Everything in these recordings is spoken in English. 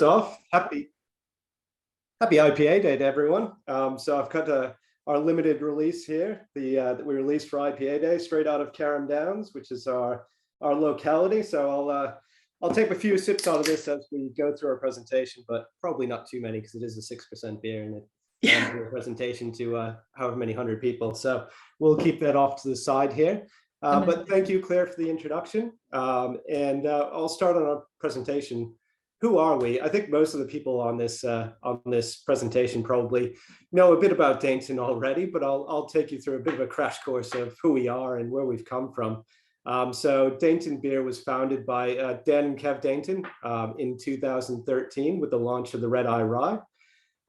off, happy IPA Day to everyone. So I've got our limited release here, that we released for IPA Day, straight out of Carrum Downs, which is our locality. So I'll take a few sips out of this as we go through our presentation, but probably not too many because it is a 6% beer and it's a presentation to however many hundred people. So we'll keep that off to the side here. But thank you, Claire, for the introduction. I'll start on our presentation. Who are we? I think most of the people on this presentation probably know a bit about Dainton already, but I'll take you through a bit of a crash course of who we are and where we've come from. So Dainton Beer was founded by Dan and Kev Dainton in 2013 with the launch of the Red Eye Rye.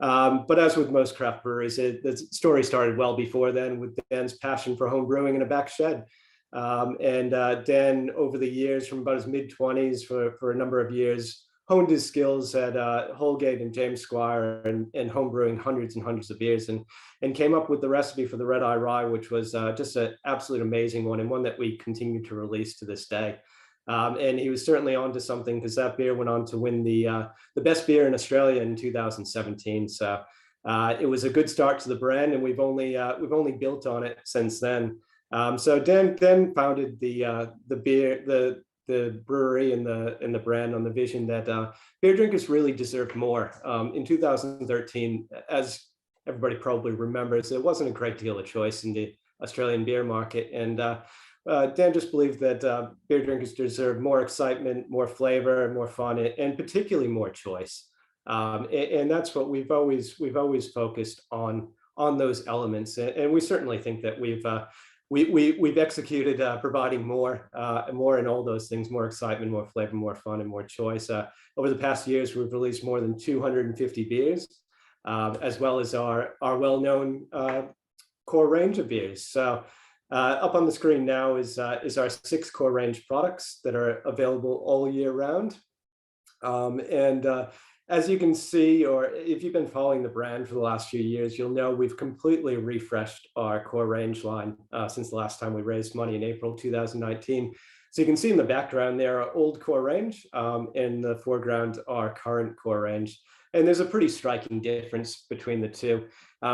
But as with most craft breweries, the story started well before then with Dan's passion for home brewing in a back shed. Dan, over the years, from about his mid-20s for a number of years, honed his skills at Holgate and James Squire and homebrewing hundreds and hundreds of beers and came up with the recipe for the Red Eye Rye, which was just an absolute amazing one and one that we continue to release to this day. And he was certainly onto something because that beer went on to win the best beer in Australia in 2017. So it was a good start to the brand, and we've only built on it since then. So Dan founded the brewery and the brand on the vision that beer drinkers really deserved more. In 2013, as everybody probably remembers, there wasn't a great deal of choice in the Australian beer market, and Dan just believed that beer drinkers deserve more excitement, more flavor, more fun, and particularly more choice. And that's what we've always focused on those elements, and we certainly think that we've executed providing more in all those things: more excitement, more flavor, more fun, and more choice. Over the past years, we've released more than 250 beers, as well as our well-known core range of beers. So up on the screen now is our 6 core range products that are available all year round. As you can see, or if you've been following the brand for the last few years, you'll know we've completely refreshed our core range line since the last time we raised money in April 2019. So you can see in the background there our old core range, in the foreground our current core range. And there's a pretty striking difference between the two.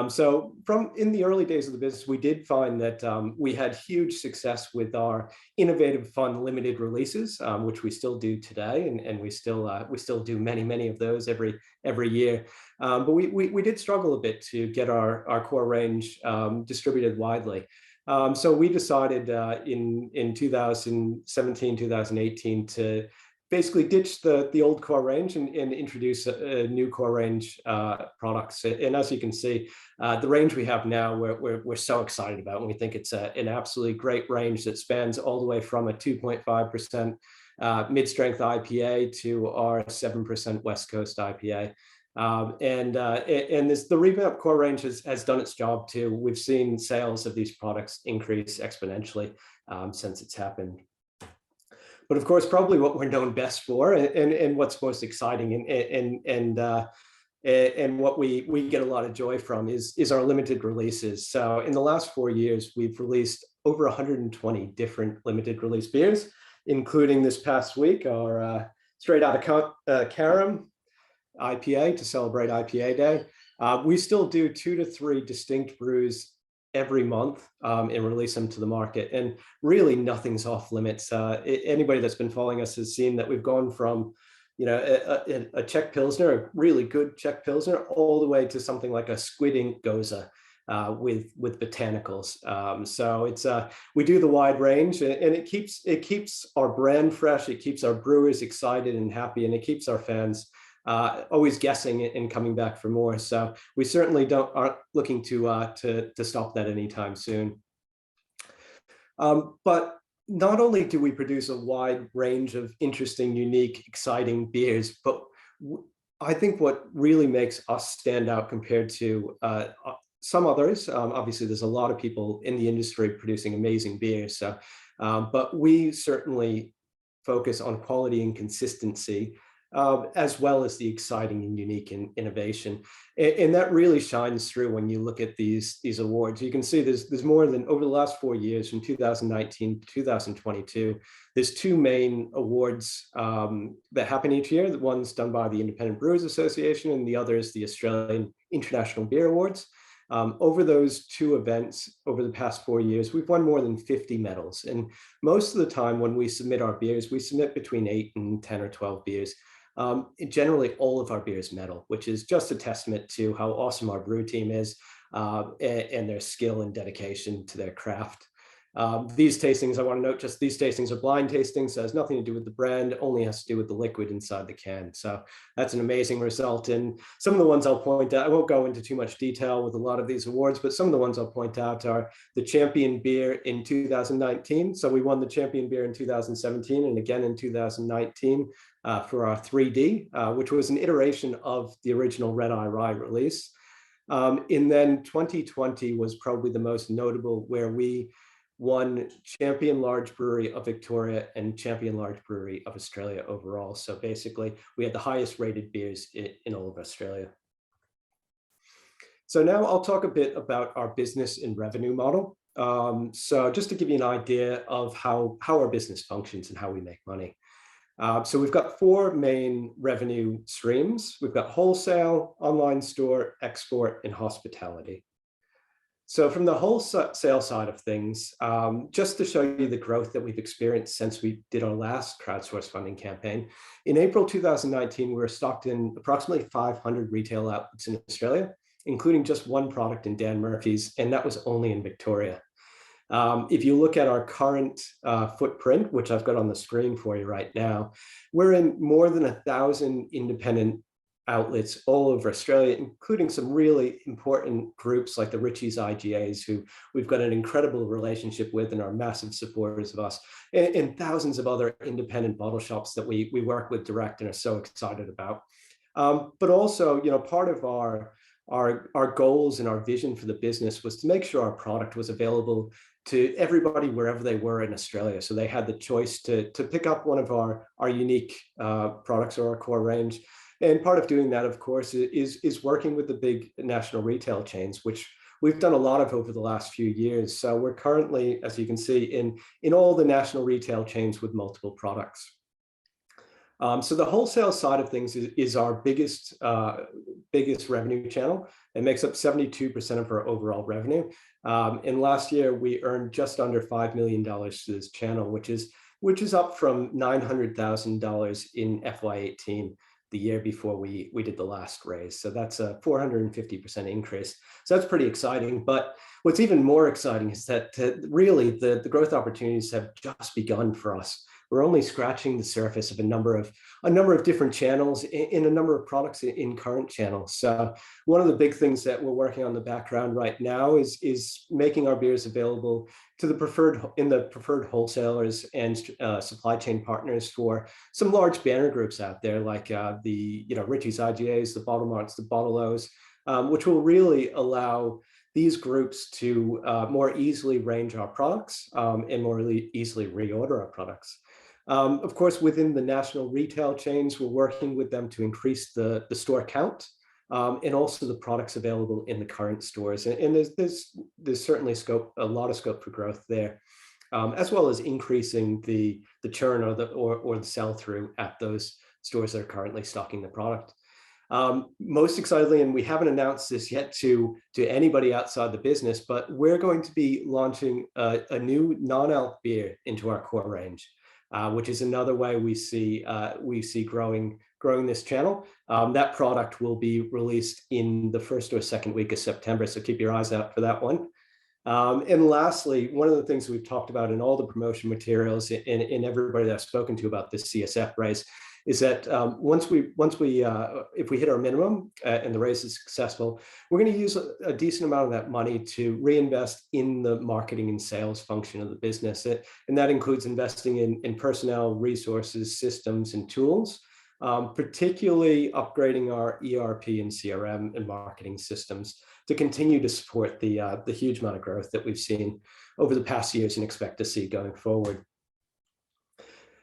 So in the early days of the business, we did find that we had huge success with our innovative, fun, limited releases, which we still do today, and we still do many of those every year. But we did struggle a bit to get our core range distributed widely. So we decided in 2017, 2018 to basically ditch the old core range and introduce a new core range products. And as you can see, the range we have now, we're so excited about, and we think it's an absolutely great range that spans all the way from a 2.5% mid-strength IPA to our 7% West Coast IPA. The revamped core range has done its job too. We've seen sales of these products increase exponentially since it's happened. But of course, probably what we're known best for, and what's most exciting, and what we get a lot of joy from is our limited releases. So in the last 4 years, we've released over 120 different limited release beers, including this past week our straight out of Carrum IPA to celebrate IPA Day. We still do 2 to 3 distinct brews every month and release them to the market, and really nothing's off limits. Anybody that's been following us has seen that we've gone from a Czech Pilsner, a really good Czech Pilsner, all the way to something like a squid ink goza with botanicals. So we do the wide range, and it keeps our brand fresh, it keeps our brewers excited and happy, and it keeps our fans always guessing and coming back for more. So we certainly aren't looking to stop that anytime soon. But not only do we produce a wide range of interesting, unique, exciting beers, but I think what really makes us stand out compared to some others, obviously there's a lot of people in the industry producing amazing beers, but we certainly focus on quality and consistency. as well as the exciting and unique innovation. And that really shines through when you look at these awards. You can see there's more than, over the last 4 years, from 2019 to 2022, there's two main awards that happen each year. The one's done by the Independent Brewers Association, and the other is the Australian International Beer Awards. Over those two events, over the past 4 years, we've won more than 50 medals. And most of the time when we submit our beers, we submit between 8 and 10 or 12 beers. Generally, all of our beers medal, which is just a testament to how awesome our brew team is and their skill and dedication to their craft. These tastings, I want to note, just these tastings are blind tastings, so it has nothing to do with the brand, only has to do with the liquid inside the can. So that's an amazing result. And some of the ones I'll point out, I won't go into too much detail with a lot of these awards, but some of the ones I'll point out are the champion beer in 2019. So we won the champion beer in 2017 and again in 2019 for our 3D, which was an iteration of the original Red Eye Rye release. And then 2020 was probably the most notable, where we won Champion Large Brewery of Victoria and Champion Large Brewery of Australia overall. So basically, we had the highest rated beers in all of Australia. So now I'll talk a bit about our business and revenue model. So just to give you an idea of how our business functions and how we make money. So we've got 4 main revenue streams. We've got wholesale, online store, export, and hospitality. So from the wholesale side of things, just to show you the growth that we've experienced since we did our last crowdsourced funding campaign, in April 2019, we were stocked in approximately 500 retail outlets in Australia, including just one product in Dan Murphy's, and that was only in Victoria. If you look at our current footprint, which I've got on the screen for you right now, we're in more than 1,000 independent outlets all over Australia, including some really important groups like the Ritchie's IGAs, who we've got an incredible relationship with and are massive supporters of us, and thousands of other independent bottle shops that we work with direct and are so excited about. But also, you know, part of our goals and our vision for the business was to make sure our product was available to everybody wherever they were in Australia. So they had the choice to pick up one of our unique products or our core range. And part of doing that, of course, is working with the big national retail chains, which we've done a lot of over the last few years. So we're currently, as you can see, in all the national retail chains with multiple products. So the wholesale side of things is our biggest revenue channel. It makes up 72% of our overall revenue. And last year, we earned just under $5 million to this channel, which is up from $900,000 in FY18. The year before we did the last raise. So that's a 450% increase. So that's pretty exciting. But what's even more exciting is that really the growth opportunities have just begun for us. We're only scratching the surface of a number of different channels in a number of products in current channels. So one of the big things that we're working on in the background right now is making our beers available to the preferred wholesalers and supply chain partners for some large banner groups out there, like the Ritchie's IGAs, the Bottle Marts, the Bottle O's, which will really allow these groups to more easily range our products and more easily reorder our products. Of course, within the national retail chains, we're working with them to increase the store count and also the products available in the current stores. And there's certainly a lot of scope for growth there, as well as increasing the churn or the sell-through at those stores that are currently stocking the product. Most excitedly, and we haven't announced this yet to anybody outside the business, but we're going to be launching a new non-alc beer into our core range, which is another way we see growing this channel. That product will be released in the first or second week of September, so keep your eyes out for that one. And lastly, one of the things we've talked about in all the promotion materials and everybody that I've spoken to about this CSF raise is that if we hit our minimum and the raise is successful, we're going to use a decent amount of that money to reinvest in the marketing and sales function of the business. And that includes investing in personnel, resources, systems, and tools, particularly upgrading our ERP and CRM and marketing systems to continue to support the huge amount of growth that we've seen over the past years and expect to see going forward.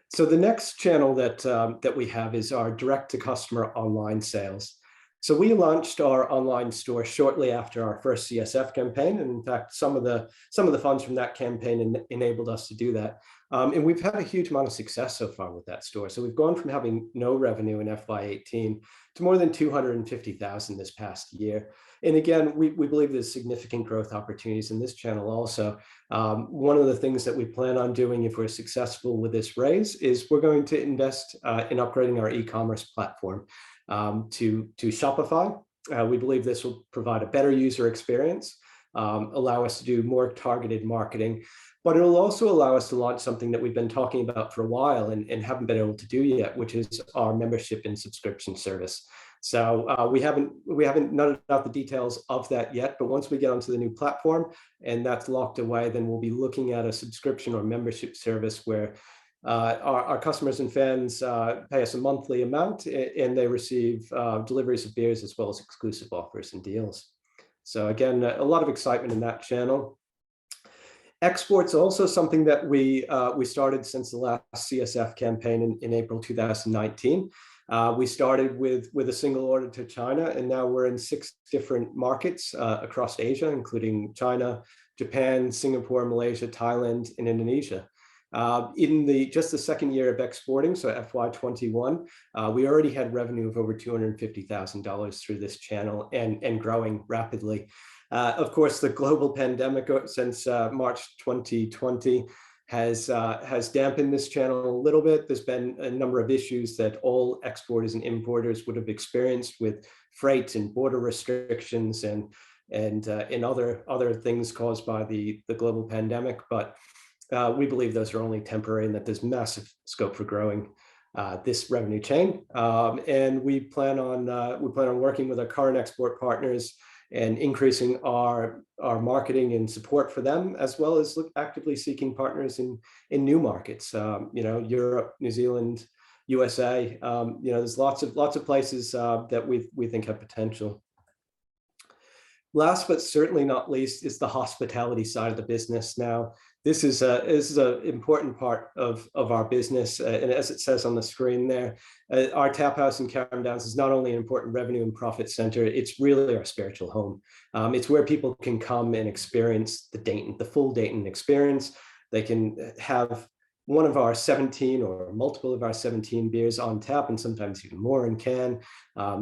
So the next channel that we have is our direct-to-customer online sales. So we launched our online store shortly after our first CSF campaign, and in fact, some of the funds from that campaign enabled us to do that. And we've had a huge amount of success so far with that store. So we've gone from having no revenue in FY18 to more than 250,000 this past year. And again, we believe there's significant growth opportunities in this channel also. One of the things that we plan on doing if we're successful with this raise is we're going to invest in upgrading our e-commerce platform to Shopify. We believe this will provide a better user experience, allow us to do more targeted marketing, but it'll also allow us to launch something that we've been talking about for a while and haven't been able to do yet, which is our membership and subscription service. So we haven't nutted out the details of that yet, but once we get onto the new platform and that's locked away, then we'll be looking at a subscription or membership service where our customers and fans pay us a monthly amount and they receive deliveries of beers as well as exclusive offers and deals. So again, a lot of excitement in that channel. Export's also something that we started since the last CSF campaign in April 2019. We started with a single order to China, and now we're in 6 different markets across Asia, including China, Japan, Singapore, Malaysia, Thailand, and Indonesia. In just the second year of exporting, so FY21, we already had revenue of over $250,000 through this channel and growing rapidly. Of course, the global pandemic since March 2020 has dampened this channel a little bit. There's been a number of issues that all exporters and importers would have experienced with freight and border restrictions and other things caused by the global pandemic. But we believe those are only temporary and that there's massive scope for growing this revenue chain. And we plan on working with our current export partners and increasing our marketing and support for them, as well as actively seeking partners in new markets, Europe, New Zealand, USA. There's lots of places that we think have potential. Last but certainly not least is the hospitality side of the business. Now, this is an important part of our business, and as it says on the screen there, our tap house in Carrum Downs is not only an important revenue and profit center, it's really our spiritual home. It's where people can come and experience the full Dainton experience. They can have one of our 17 or multiple of our 17 beers on tap, and sometimes even more in can.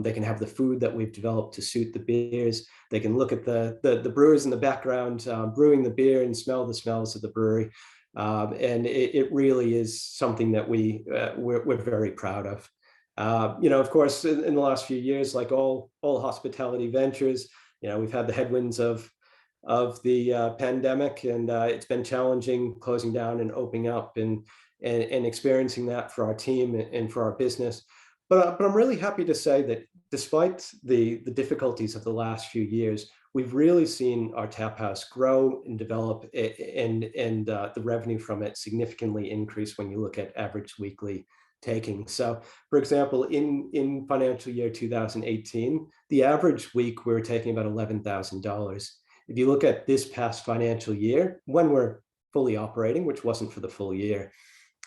They can have the food that we've developed to suit the beers. They can look at the brewers in the background brewing the beer and smell the smells of the brewery. And it really is something that we're very proud of. Of course, in the last few years, like all hospitality ventures, we've had the headwinds of the pandemic, and it's been challenging closing down and opening up and experiencing that for our team and for our business. But I'm really happy to say that despite the difficulties of the last few years, we've really seen our tap house grow and develop, and the revenue from it significantly increase when you look at average weekly taking. So, for example, in financial year 2018, the average week we were taking about $11,000. If you look at this past financial year, when we're fully operating, which wasn't for the full year,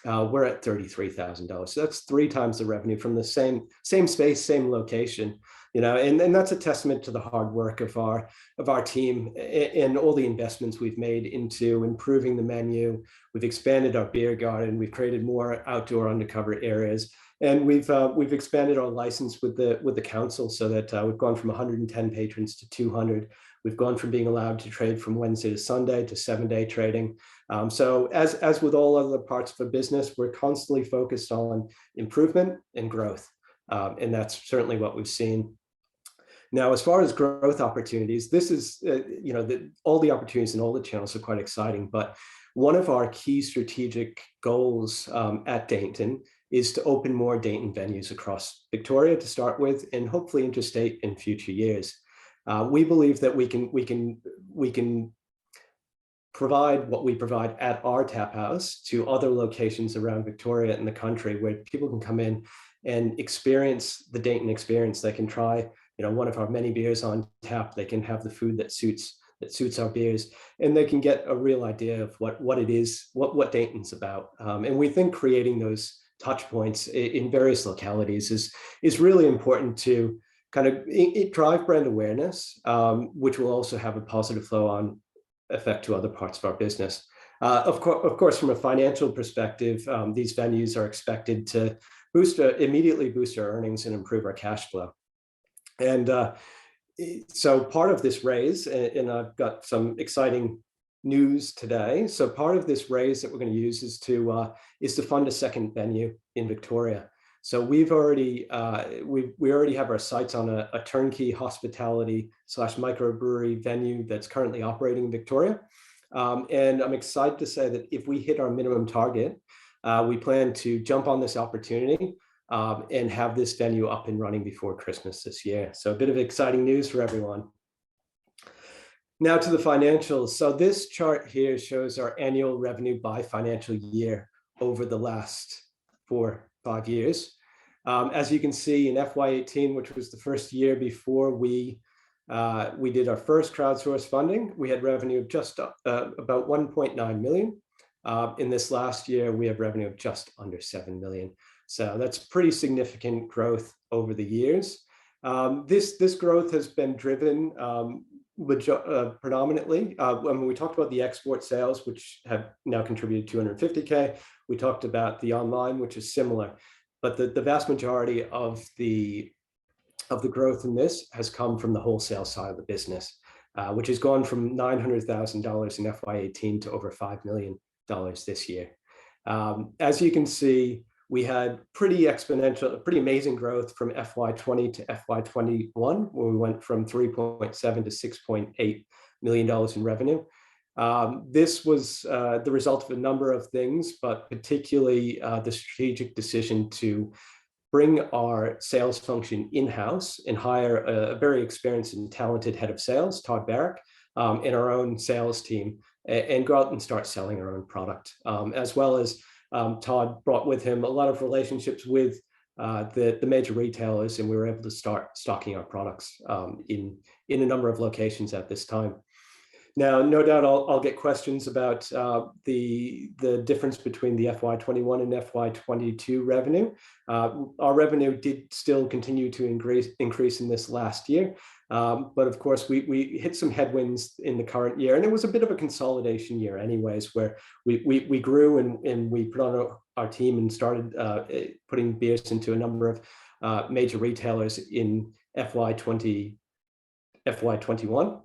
we're at $33,000. So that's 3 times the revenue from the same space, same location. And that's a testament to the hard work of our team and all the investments we've made into improving the menu. We've expanded our beer garden. We've created more outdoor undercover areas, and we've expanded our license with the council so that we've gone from 110 patrons to 200. We've gone from being allowed to trade from Wednesday to Sunday to 7-day trading. So as with all other parts of a business, we're constantly focused on improvement and growth. And that's certainly what we've seen. Now, as far as growth opportunities, this is, all the opportunities in all the channels are quite exciting, but one of our key strategic goals at Dainton is to open more Dainton venues across Victoria to start with, and hopefully interstate in future years. We believe that we can provide what we provide at our tap house to other locations around Victoria and the country, where people can come in and experience the Dainton experience. They can try, one of our many beers on tap. They can have the food that suits that suits our beers, and they can get a real idea of what it is, what Dainton's about. And we think creating those touch points in various localities is really important to kind of drive brand awareness, which will also have a positive flow-on effect to other parts of our business. Of course, from a financial perspective, these venues are expected to immediately boost our earnings and improve our cash flow. And so part of this raise, and I've got some exciting news today. So part of this raise that we're going to use is to fund a second venue in Victoria. So we already have our sights on a turnkey hospitality / microbrewery venue that's currently operating in Victoria. And I'm excited to say that if we hit our minimum target, we plan to jump on this opportunity and have this venue up and running before Christmas this year. So a bit of exciting news for everyone. Now to the financials. So this chart here shows our annual revenue by financial year over the last 4-5 years. As you can see in FY18, which was the first year before we did our first crowdsource funding, we had revenue of just about 1.9 million. In this last year, we have revenue of just under 7 million. So that's pretty significant growth over the years. This growth has been driven predominantly, when we talked about the export sales, which have now contributed 250K, we talked about the online, which is similar, but the vast majority of the growth in this has come from the wholesale side of the business, which has gone from $900,000 in FY18 to over $5 million this year. As you can see, we had pretty amazing growth from FY20 to FY21, where we went from 3.7 to $6.8 million in revenue. This was the result of a number of things, but particularly the strategic decision to bring our sales function in-house and hire a very experienced and talented head of sales, Todd Barrick, and our own sales team, and go out and start selling our own product, as well as Todd brought with him a lot of relationships with the major retailers, and we were able to start stocking our products in a number of locations at this time. Now, no doubt I'll get questions about the difference between the FY21 and FY22 revenue. Our revenue did still continue to increase in this last year. But of course, we hit some headwinds in the current year, and it was a bit of a consolidation year anyways, where we grew and we put on our team and started putting beers into a number of major retailers in FY21.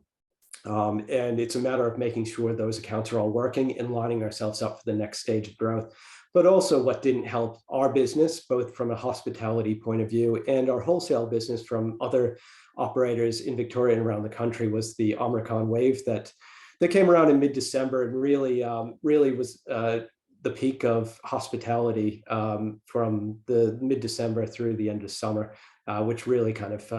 And it's a matter of making sure those accounts are all working and lining ourselves up for the next stage of growth. But also what didn't help our business, both from a hospitality point of view and our wholesale business from other operators in Victoria and around the country, was the Omicron wave that came around in mid-December and really was the peak of hospitality from the mid-December through the end of summer, which really kind of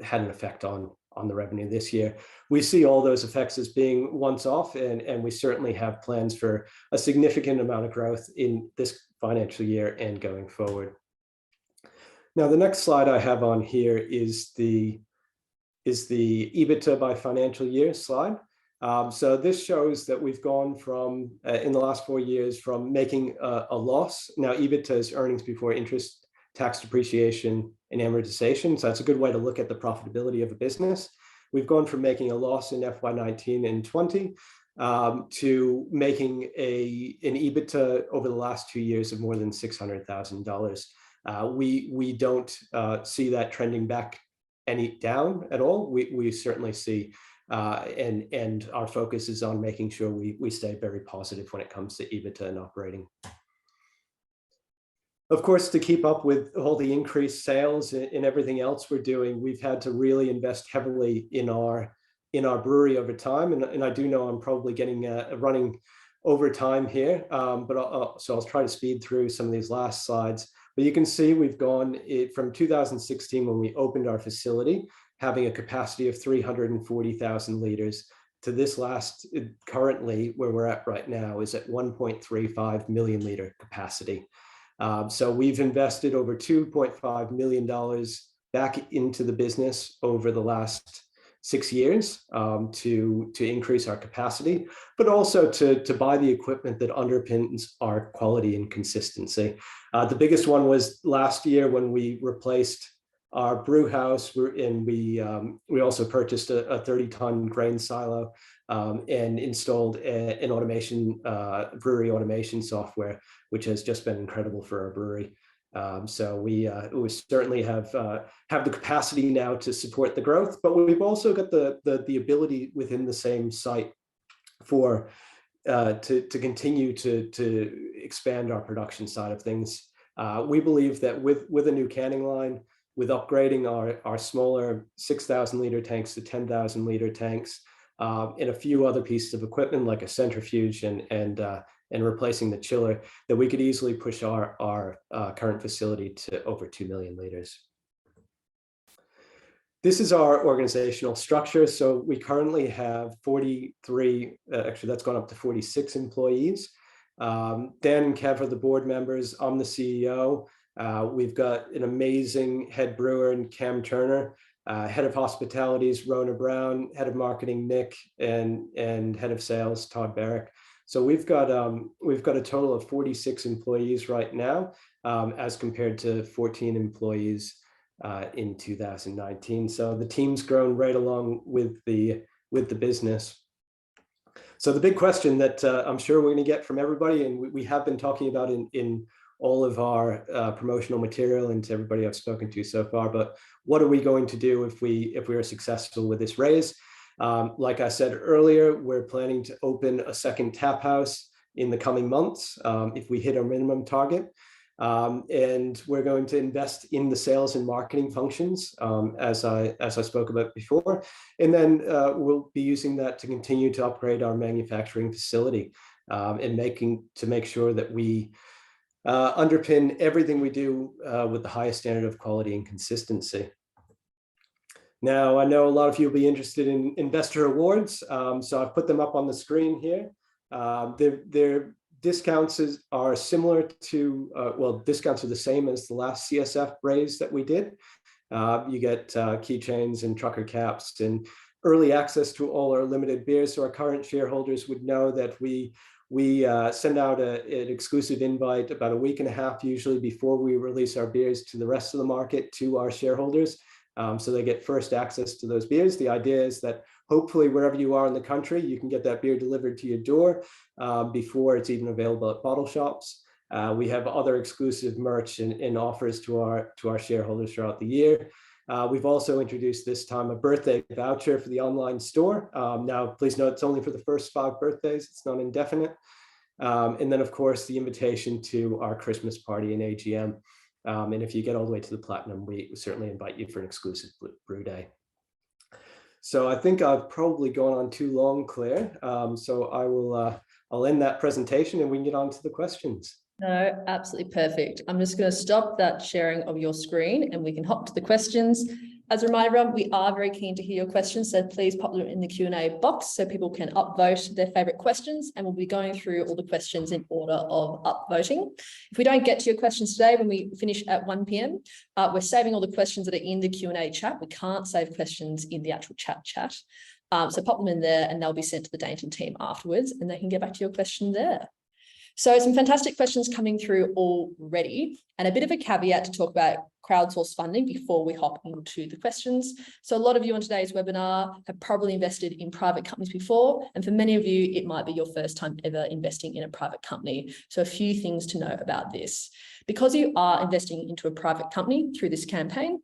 had an effect on the revenue this year. We see all those effects as being once off, and we certainly have plans for a significant amount of growth in this financial year and going forward. Now, the next slide I have on here is the EBITDA by financial year slide. So this shows that we've gone from, in the last 4 years, from making a loss. Now, EBITDA is earnings before interest, tax, depreciation, and amortization. So that's a good way to look at the profitability of a business. We've gone from making a loss in FY19 and 20 to making an EBITDA over the last 2 years of more than $600,000. We don't see that trending back any down at all. We certainly see, and our focus is on making sure we stay very positive when it comes to EBITDA and operating. Of course, to keep up with all the increased sales and everything else we're doing, we've had to really invest heavily in our brewery over time. And I do know I'm probably getting running over time here, but so I'll try to speed through some of these last slides. But you can see we've gone from 2016, when we opened our facility, having a capacity of 340,000 liters, to this last, currently where we're at right now, is at 1.35 million liter capacity. So we've invested over $2.5 million back into the business over the last 6 years to increase our capacity, but also to buy the equipment that underpins our quality and consistency. The biggest one was last year when we replaced our brew house, and we also purchased a 30-ton grain silo and installed an automation, brewery automation software, which has just been incredible for our brewery. So we certainly have the capacity now to support the growth, but we've also got the ability within the same site for to continue to expand our production side of things. We believe that with a new canning line, with upgrading our smaller 6,000 liter tanks to 10,000 liter tanks, and a few other pieces of equipment like a centrifuge and replacing the chiller, that we could easily push our current facility to over 2 million liters. This is our organizational structure. So we currently have 43, actually that's gone up to 46 employees. Dan and Kev are the board members. I'm the CEO. We've got an amazing head brewer in Cam Turner, head of hospitalities, Rona Brown, head of marketing, Nick, and head of sales, Todd Barrick. So we've got a total of 46 employees right now, as compared to 14 employees in 2019. So the team's grown right along with the business. So the big question that I'm sure we're going to get from everybody, and we have been talking about in all of our promotional material and to everybody I've spoken to so far, but what are we going to do if we are successful with this raise? Like I said earlier, we're planning to open a second tap house in the coming months if we hit our minimum target. And we're going to invest in the sales and marketing functions, as I spoke about before. And then we'll be using that to continue to upgrade our manufacturing facility and make sure that we underpin everything we do with the highest standard of quality and consistency. Now, I know a lot of you will be interested in investor awards, so I've put them up on the screen here. Their discounts are similar to, well, discounts are the same as the last CSF raise that we did. You get keychains and trucker caps and early access to all our limited beers. So our current shareholders would know that we send out an exclusive invite about a week and a half, usually before we release our beers to the rest of the market, to our shareholders. So they get first access to those beers. The idea is that hopefully wherever you are in the country, you can get that beer delivered to your door before it's even available at bottle shops. We have other exclusive merch and offers to our shareholders throughout the year. We've also introduced this time a birthday voucher for the online store. Now, please note, it's only for the first 5 birthdays. It's not indefinite. And then, of course, the invitation to our Christmas party and AGM. And if you get all the way to the platinum, we certainly invite you for an exclusive brew day. So I think I've probably gone on too long, Claire. So I'll end that presentation and we can get on to the questions. No, absolutely perfect. I'm just going to stop that sharing of your screen and we can hop to the questions. As a reminder, everyone, we are very keen to hear your questions, so please pop them in the Q&A box so people can upvote their favourite questions, and we'll be going through all the questions in order of upvoting. If we don't get to your questions today when we finish at 1 p.m, we're saving all the questions that are in the Q&A chat. We can't save questions in the actual chat. So pop them in there and they'll be sent to the Dainton team afterwards and they can get back to your question there. So some fantastic questions coming through already, and a bit of a caveat to talk about crowdsourced funding before we hop into the questions. So a lot of you on today's webinar have probably invested in private companies before, and for many of you, it might be your first time ever investing in a private company. So a few things to know about this. Because you are investing into a private company through this campaign,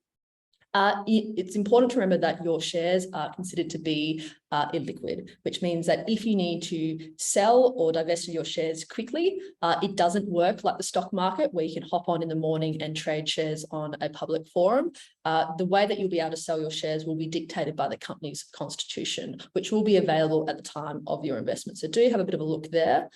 it's important to remember that your shares are considered to be illiquid, which means that if you need to sell or divest of your shares quickly, it doesn't work like the stock market where you can hop on in the morning and trade shares on a public forum. The way that you'll be able to sell your shares will be dictated by the company's constitution, which will be available at the time of your investment. So do have a bit of a look there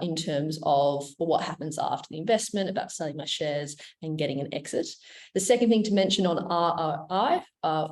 in terms of what happens after the investment, about selling my shares and getting an exit. The second thing to mention on ROI,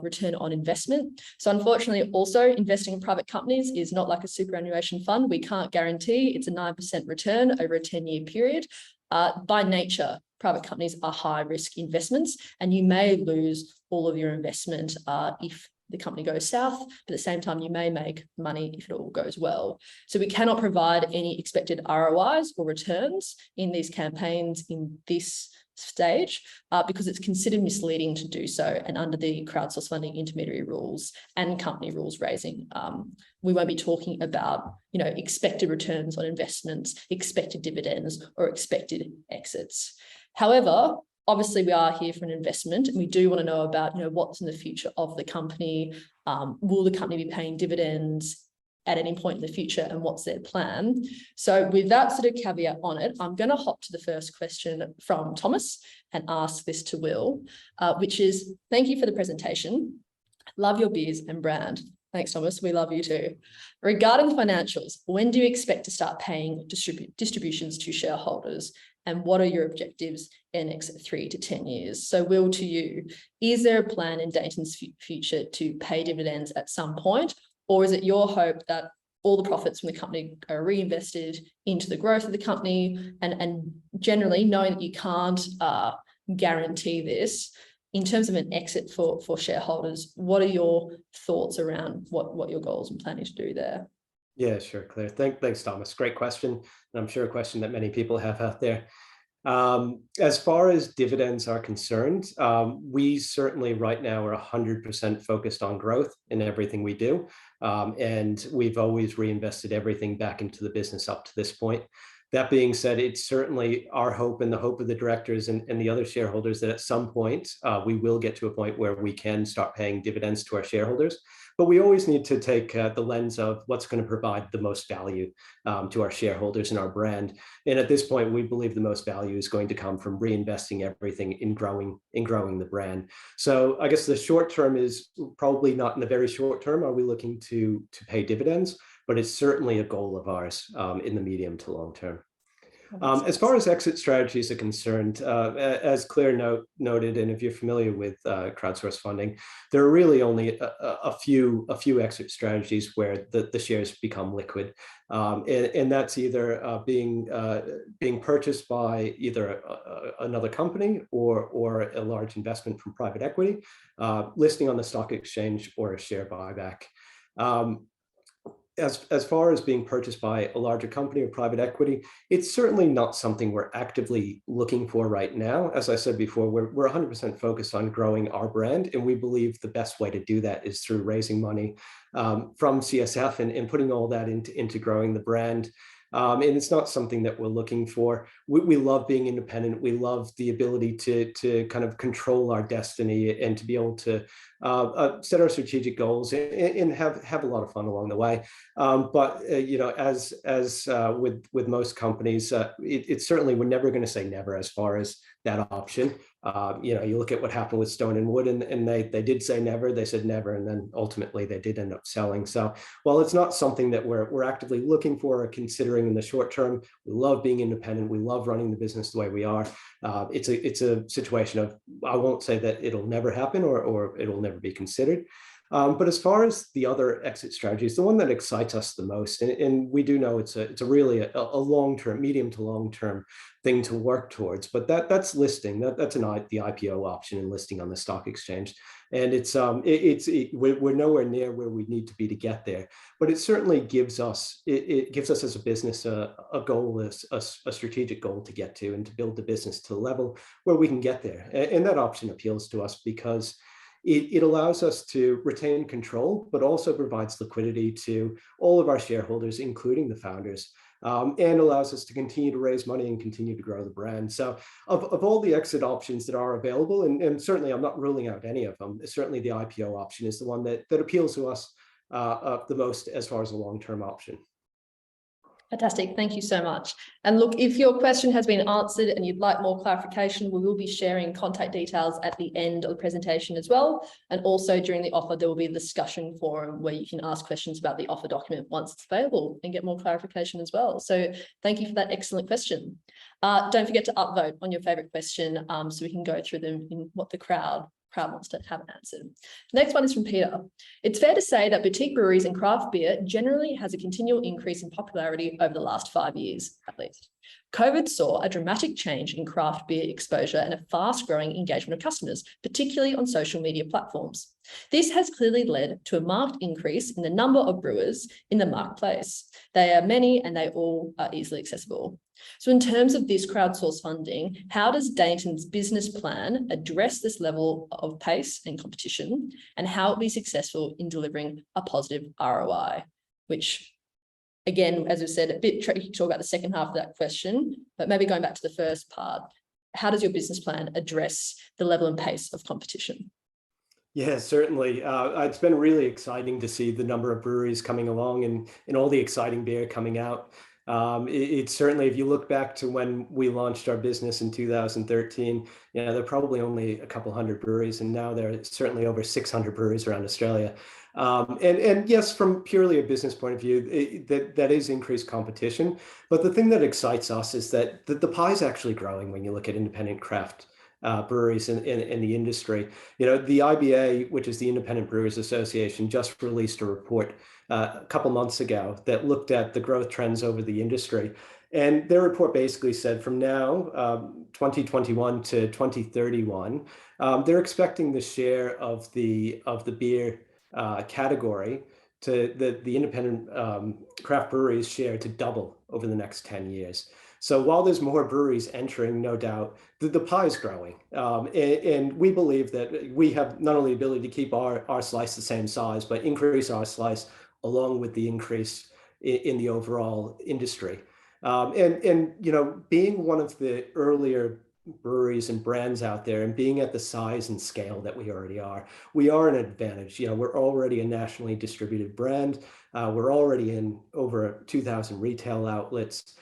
return on investment. So unfortunately, also investing in private companies is not like a superannuation fund. We can't guarantee it's a 9% return over a 10-year period. By nature, private companies are high risk investments, and you may lose all of your investment if the company goes south, but at the same time, you may make money if it all goes well. So we cannot provide any expected ROIs or returns in these campaigns in this stage because it's considered misleading to do so. And under the crowdsource funding intermediary rules and company rules raising, we won't be talking about, expected returns on investments, expected dividends, or expected exits. However, obviously we are here for an investment and we do want to know about, what's in the future of the company. Will the company be paying dividends at any point in the future, and what's their plan? So with that sort of caveat on it, I'm going to hop to the first question from Thomas and ask this to Will, which is, thank you for the presentation. Love your beers and brand. Thanks, Thomas. We love you too. Regarding financials, when do you expect to start paying distributions to shareholders? And what are your objectives in the next 3 to 10 years? So Will, to you, is there a plan in Dainton's future to pay dividends at some point? Or is it your hope that all the profits from the company are reinvested into the growth of the company? And generally, knowing that you can't guarantee this, in terms of an exit for shareholders, what are your thoughts around what your goals and planning to do there? Yeah, sure, Claire. Thanks, Thomas. Great question. And I'm sure a question that many people have out there. As far as dividends are concerned, we certainly right now are 100% focused on growth in everything we do. And we've always reinvested everything back into the business up to this point. That being said, it's certainly our hope and the hope of the directors and the other shareholders that at some point, we will get to a point where we can start paying dividends to our shareholders. But we always need to take the lens of what's going to provide the most value to our shareholders and our brand. And at this point, we believe the most value is going to come from reinvesting everything in growing the brand. So I guess the short term is probably not in the very short term. Are we looking to pay dividends? But it's certainly a goal of ours in the medium to long term. As far as exit strategies are concerned, as Claire noted, and if you're familiar with crowdsource funding, there are really only a few exit strategies where the shares become liquid, and that's either being purchased by either another company or a large investment from private equity, listing on the stock exchange, or a share buyback. As far as being purchased by a larger company or private equity, it's certainly not something we're actively looking for right now. As I said before, we're 100% focused on growing our brand, and we believe the best way to do that is through raising money from CSF and putting all that into growing the brand. And it's not something that we're looking for. We love being independent. We love the ability to kind of control our destiny and to be able to set our strategic goals and have a lot of fun along the way. But as with most companies, it's certainly, we're never going to say never as far as that option. You look at what happened with Stone and Wood, and they did say never. They said never, and then ultimately they did end up selling. So while it's not something that we're actively looking for or considering in the short term, we love being independent. We love running the business the way we are. It's a situation of, I won't say that it'll never happen or it'll never be considered. But as far as the other exit strategies, the one that excites us the most, and we do know it's a really a long-term, medium to long-term thing to work towards, but that's listing. That's the IPO option and listing on the stock exchange. And we're nowhere near where we need to be to get there, but it certainly gives us as a business a goal, a strategic goal to get to, and to build the business to the level where we can get there. And that option appeals to us because it allows us to retain control, but also provides liquidity to all of our shareholders, including the founders, and allows us to continue to raise money and continue to grow the brand. So of all the exit options that are available, and certainly I'm not ruling out any of them, certainly the IPO option is the one that appeals to us the most as far as a long-term option. Fantastic. Thank you so much. And look, if your question has been answered and you'd like more clarification, we will be sharing contact details at the end of the presentation as well. And also during the offer, there will be a discussion forum where you can ask questions about the offer document once it's available and get more clarification as well. So thank you for that excellent question. Don't forget to upvote on your favorite question so we can go through them in what the crowd crowd wants to have answered. The next one is from Peter. It's fair to say that boutique breweries and craft beer generally has a continual increase in popularity over the last 5 years, at least. COVID saw a dramatic change in craft beer exposure and a fast-growing engagement of customers, particularly on social media platforms. This has clearly led to a marked increase in the number of brewers in the marketplace. They are many and they all are easily accessible. So in terms of this crowdsourced funding, how does Dainton's business plan address this level of pace and competition, and how it will be successful in delivering a positive ROI, which, again, as I said, a bit tricky to talk about the second half of that question, but maybe going back to the first part, how does your business plan address the level and pace of competition? Yeah, certainly. It's been really exciting to see the number of breweries coming along and all the exciting beer coming out. It's certainly, if you look back to when we launched our business in 2013, there are probably only a couple hundred breweries, and now there are certainly over 600 breweries around Australia. And yes, from purely a business point of view, that is increased competition. But the thing that excites us is that the pie is actually growing when you look at independent craft breweries in the industry. The IBA, which is the Independent Brewers Association, just released a report a couple months ago that looked at the growth trends over the industry. And their report basically said from now, 2021 to 2031, they're expecting the share of the beer category to the independent craft breweries share to double over the next 10 years. So while there's more breweries entering, no doubt, the pie is growing. And we believe that we have not only the ability to keep our slice the same size, but increase our slice along with the increase in the overall industry. And being one of the earlier breweries and brands out there and being at the size and scale that we already are, we are an advantage. We're already a nationally distributed brand. We're already in over 2,000 retail outlets.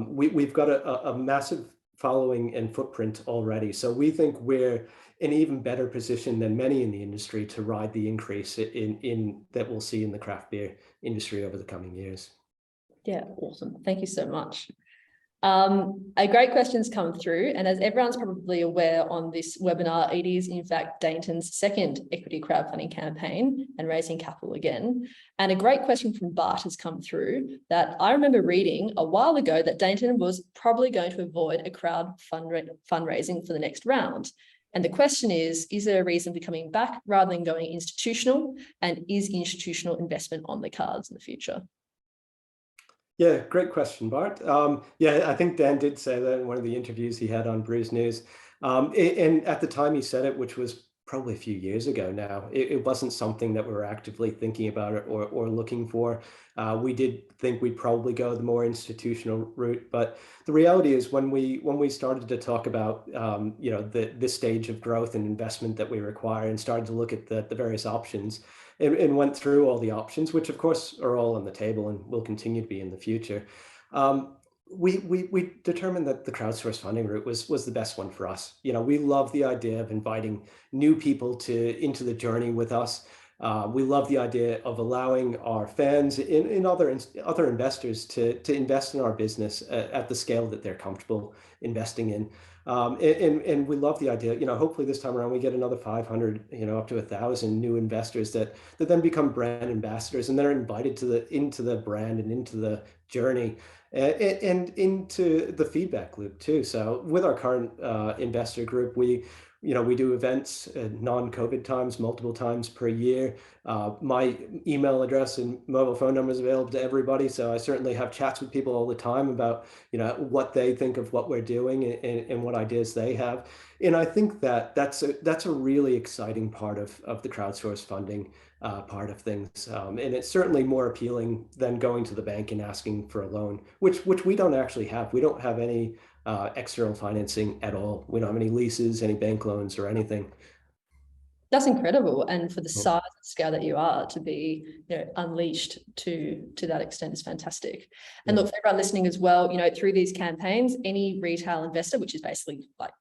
We've got a massive following and footprint already. So we think we're in even better position than many in the industry to ride the increase in that we'll see in the craft beer industry over the coming years. Yeah, awesome. Thank you so much. A great question's come through, and as everyone's probably aware on this webinar, it is in fact Dainton's second equity crowdfunding campaign and raising capital again. And a great question from Bart has come through that I remember reading a while ago that Dainton was probably going to avoid a crowd fundraising for the next round. And the question is there a reason for coming back rather than going institutional? And is institutional investment on the cards in the future? Yeah, great question, Bart. Yeah, I think Dan did say that in one of the interviews he had on Brews News. And at the time he said it, which was probably a few years ago now, it wasn't something that we were actively thinking about or looking for. We did think we'd probably go the more institutional route, but the reality is when we started to talk about this stage of growth and investment that we require and started to look at the various options, and went through all the options, which of course are all on the table and will continue to be in the future. We determined that the crowdsourced funding route was the best one for us. We love the idea of inviting new people into the journey with us. We love the idea of allowing our fans and other investors to invest in our business at the scale that they're comfortable investing in. And we love the idea, hopefully this time around we get another 500, up to 1,000 new investors that then become brand ambassadors and then are invited into the brand and into the journey and into the feedback loop too. So with our current investor group, we do events at non-COVID times, multiple times per year. My email address and mobile phone number is available to everybody. So I certainly have chats with people all the time about, what they think of what we're doing and what ideas they have. And I think that's a really exciting part of the crowdsourced funding part of things. And it's certainly more appealing than going to the bank and asking for a loan, which we don't actually have. We don't have any external financing at all. We don't have any leases, any bank loans or anything. That's incredible. And for the size and scale that you are, to be unleashed to that extent is fantastic. And look, for everyone listening as well, through these campaigns, any retail investor, which is basically like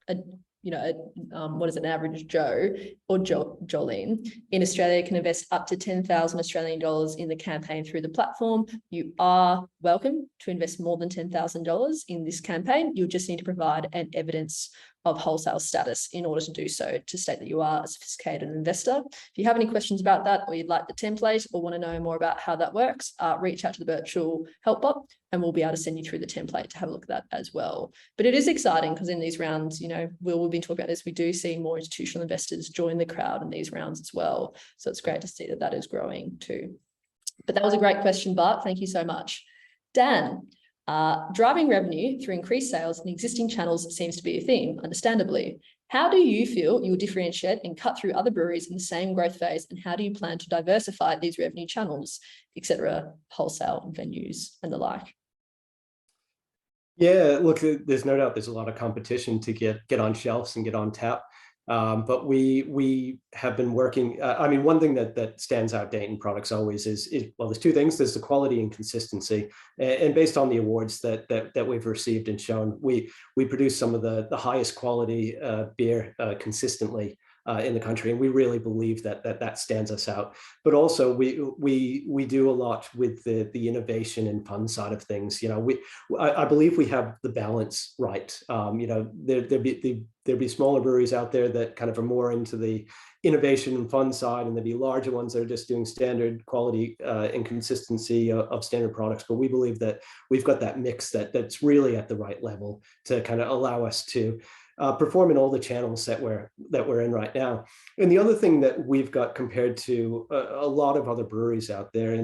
what is it, an average Joe or Jolene in Australia, can invest up to 10,000 Australian dollars in the campaign through the platform. You are welcome to invest more than $10,000 in this campaign. You'll just need to provide an evidence of wholesale status in order to do so, to state that you are a sophisticated investor. If you have any questions about that, or you'd like the template or want to know more about how that works, reach out to the Birchal help bot and we'll be able to send you through the template to have a look at that as well. But it is exciting because in these rounds, you know, we've been talking about this, we do see more institutional investors join the crowd in these rounds as well. So it's great to see that that is growing too. But that was a great question, Bart. Thank you so much. Dan, driving revenue through increased sales in existing channels seems to be a theme, understandably. How do you feel you'll differentiate and cut through other breweries in the same growth phase? And how do you plan to diversify these revenue channels, etc., wholesale venues and the like? Yeah, look, there's no doubt there's a lot of competition to get on shelves and get on tap. But we have been working. I mean, one thing that stands out Dainton products always is well, there's two things. There's the quality and consistency, and based on the awards that we've received and shown, we produce some of the highest quality beer consistently in the country, and we really believe that stands us out. But also we do a lot with the innovation and fun side of things. You know, I believe we have the balance right. You know, there'd be smaller breweries out there that kind of are more into the innovation and fun side, and there'd be larger ones that are just doing standard quality and consistency of standard products. But we believe that we've got that mix that's really at the right level to kind of allow us to perform in all the channels that we're in right now. And the other thing that we've got compared to a lot of other breweries out there,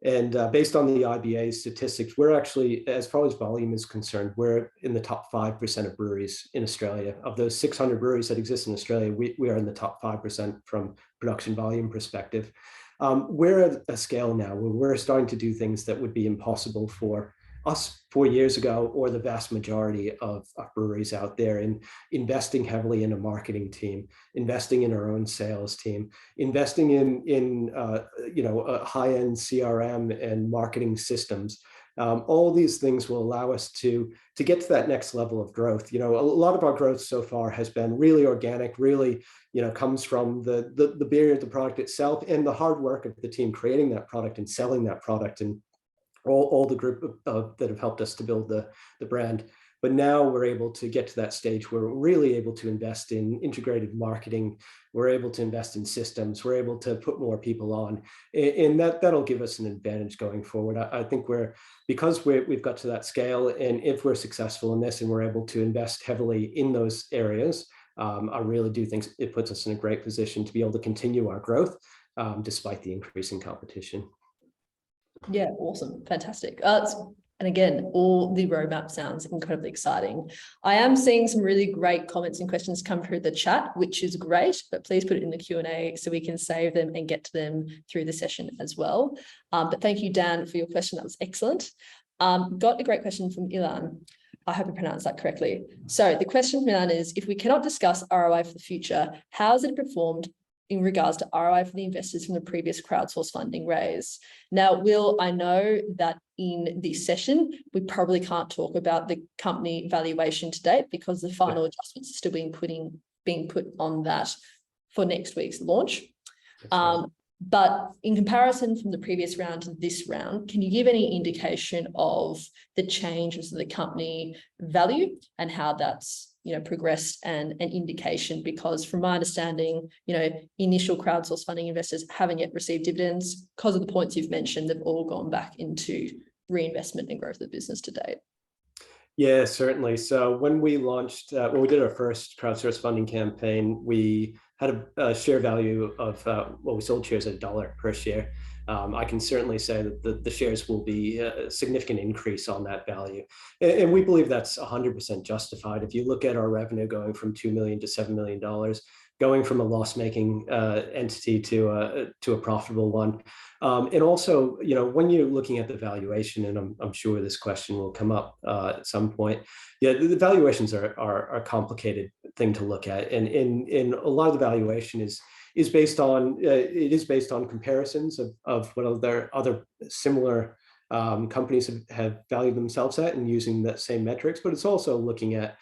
and based on the IBA statistics, we're actually, as far as volume is concerned, we're in the top 5% of breweries in Australia. Of those 600 breweries that exist in Australia, we are in the top 5% from production volume perspective. We're at a scale now where we're starting to do things that would be impossible for us 4 years ago, or the vast majority of breweries out there, in investing heavily in a marketing team, investing in our own sales team, investing in you know, a high-end CRM and marketing systems. All these things will allow us to get to that next level of growth. You know, a lot of our growth so far has been really organic, really, you know, comes from the beer, the product itself, and the hard work of the team creating that product and selling that product, and all the group that have helped us to build the brand. But now we're able to get to that stage where we're really able to invest in integrated marketing. We're able to invest in systems. We're able to put more people on, and that'll give us an advantage going forward. I think because we've got to that scale, and if we're successful in this and we're able to invest heavily in those areas, I really do think it puts us in a great position to be able to continue our growth despite the increasing competition. Yeah, awesome. Fantastic. And again, all the roadmap sounds incredibly exciting. I am seeing some really great comments and questions come through the chat, which is great, but please put it in the Q&A so we can save them and get to them through the session as well. But thank you, Dan, for your question. That was excellent. Got a great question from Ilan. I hope I pronounced that correctly. So the question from Ilan is, if we cannot discuss ROI for the future, how has it performed in regards to ROI for the investors from the previous crowdsource funding raise? Now, Will, I know that in this session, we probably can't talk about the company valuation to date because the final adjustments are still being put on that for next week's launch. But in comparison from the previous round to this round, can you give any indication of the changes in the company value and how that's, you know, progressed, and an indication? Because from my understanding, you know, initial crowdsource funding investors haven't yet received dividends because of the points you've mentioned. They've all gone back into reinvestment and growth of the business to date. Yeah, certainly. So when we launched, when we did our first crowdsource funding campaign, we had a share value of, well, we sold shares at $1 per share. I can certainly say that the shares will be a significant increase on that value. And we believe that's 100% justified. If you look at our revenue going from $2 million to $7 million, going from a loss-making entity to a profitable one. And also, you know, when you're looking at the valuation, and I'm sure this question will come up at some point, yeah, the valuations are a complicated thing to look at, and a lot of the valuation is based on comparisons of what other similar companies have valued themselves at, and using that same metrics. But it's also looking at,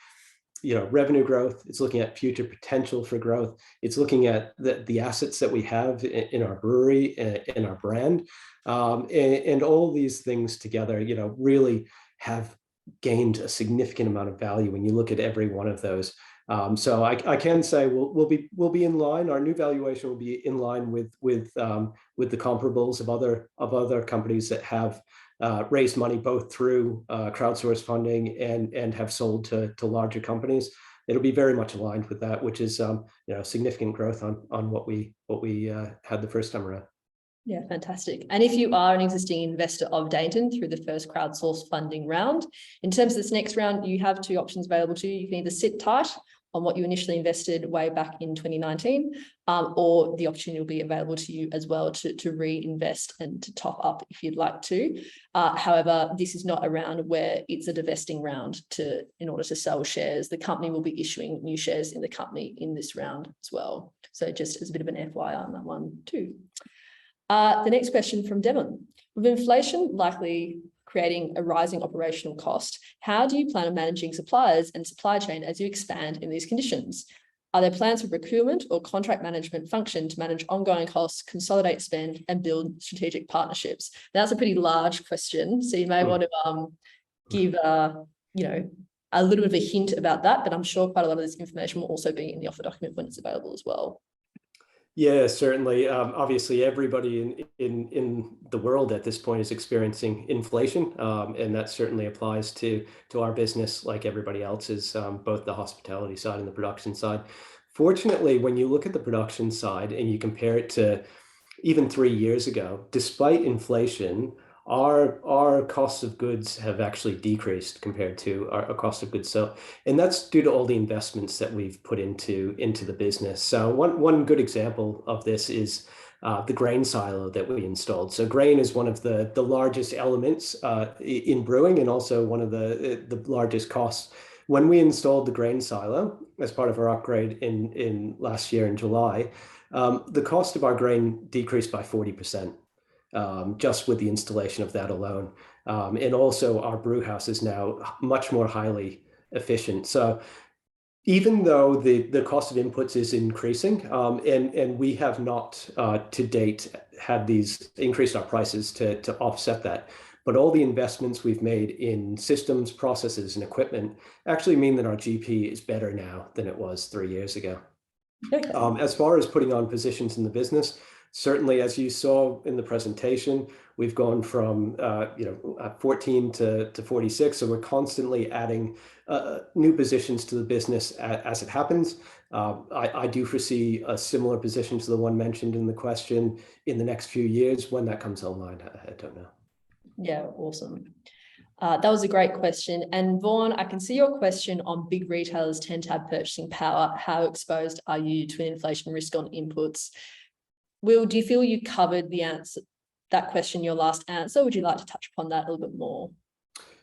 you know, revenue growth. It's looking at future potential for growth. It's looking at the assets that we have in our brewery, in our brand, and all these things together, you know, really have gained a significant amount of value when you look at every one of those. So I can say we'll be in line. Our new valuation will be in line with the comparables of other companies that have raised money both through crowdsourced funding and have sold to larger companies. It'll be very much aligned with that, which is significant growth on what we had the first time around. Yeah, fantastic. And if you are an existing investor of Dainton through the first crowdsourced funding round, in terms of this next round, you have two options available to you. You can either sit tight on what you initially invested way back in 2019, or the opportunity will be available to you as well to reinvest and to top up if you'd like to. However, this is not a round where it's a divesting round in order to sell shares. The company will be issuing new shares in the company in this round as well. So just as a bit of an FYI on that one too. The next question from Devon. With inflation likely creating a rising operational cost, how do you plan on managing suppliers and supply chain as you expand in these conditions? Are there plans for procurement or contract management function to manage ongoing costs, consolidate spend, and build strategic partnerships? That's a pretty large question, so you may want to give a little bit of a hint about that, but I'm sure quite a lot of this information will also be in the offer document when it's available as well. Yeah, certainly. Obviously, everybody in the world at this point is experiencing inflation, and that certainly applies to our business like everybody else's, both the hospitality side and the production side. Fortunately, when you look at the production side and you compare it to even 3 years ago, despite inflation, our costs of goods have actually decreased compared to our cost of goods. So, and that's due to all the investments that we've put into the business. So one good example of this is the grain silo that we installed. So grain is one of the largest elements in brewing, and also one of the largest costs. When we installed the grain silo as part of our upgrade in last year in July, the cost of our grain decreased by 40%. Just with the installation of that alone. And also our brew house is now much more highly efficient. So even though the cost of inputs is increasing, and we have not to date had these increased our prices to offset that, but all the investments we've made in systems, processes, and equipment actually mean that our GP is better now than it was 3 years ago. Okay. As far as putting on positions in the business, certainly, as you saw in the presentation, we've gone from 14 to 46. So we're constantly adding new positions to the business as it happens. I do foresee a similar position to the one mentioned in the question in the next few years. When that comes online, I don't know. Yeah, awesome. That was a great question. And Vaughan, I can see your question on big retailers tend to have purchasing power. How exposed are you to an inflation risk on inputs? Will, do you feel you covered that question, your last answer? Would you like to touch upon that a little bit more?